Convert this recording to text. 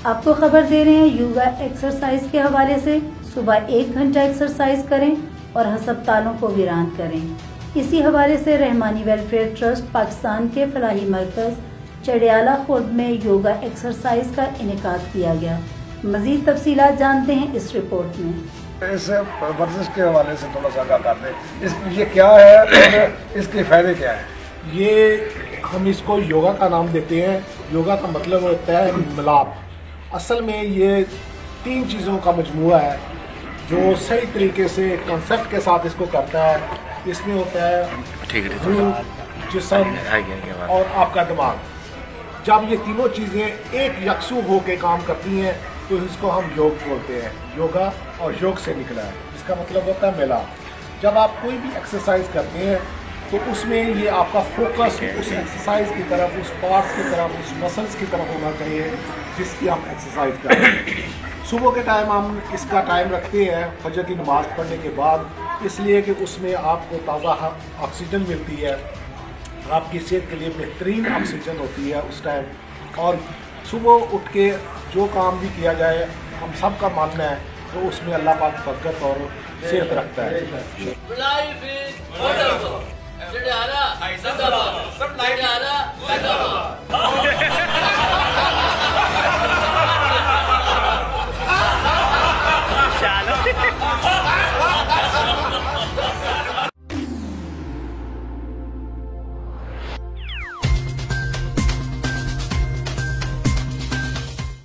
आपको खबर दे रहे हैं योगा एक्सरसाइज के हवाले से। सुबह 1 घंटा एक्सरसाइज करें और हस्पतालों को वीरान करें। इसी हवाले से रहमानी वेलफेयर ट्रस्ट पाकिस्तान के फलाही मरकज चढ़ियाला खुर्द में योगा एक्सरसाइज का इनेकाद किया गया। मजीद तफसीलात जानते हैं इस रिपोर्ट में। इस वर्जिश के हवाले से थोड़ा सा आगाह कर दें, ये क्या है और इसके फायदे क्या है? ये हम इसको योगा का नाम देते हैं। योगा का मतलब होता है मिलाप। असल में ये 3 चीज़ों का मजमूआ है जो सही तरीके से कंसेप्ट के साथ इसको करता है। इसमें होता है रूह, जिस्म और आपका दिमाग। जब ये तीनों चीज़ें एक यकसू होकर काम करती हैं तो इसको हम योग बोलते हैं। योगा और योग से निकला है, इसका मतलब होता है मिलाप। जब आप कोई भी एक्सरसाइज करते हैं तो उसमें ये आपका फोकस उस एक्सरसाइज की तरफ, उस पार्ट्स की तरफ, उस मसल्स की तरफ होना चाहिए जिसकी हम एक्सरसाइज कर रहे हैं। सुबह के टाइम हम इसका टाइम रखते हैं फजर की नमाज़ पढ़ने के बाद, इसलिए कि उसमें आपको ताज़ा ऑक्सीजन मिलती है, आपकी सेहत के लिए बेहतरीन ऑक्सीजन होती है उस टाइम। और सुबह उठ के जो काम भी किया जाए, हम सब का मानना है तो उसमें अल्लाह पाक बरकत और सेहत रखता है।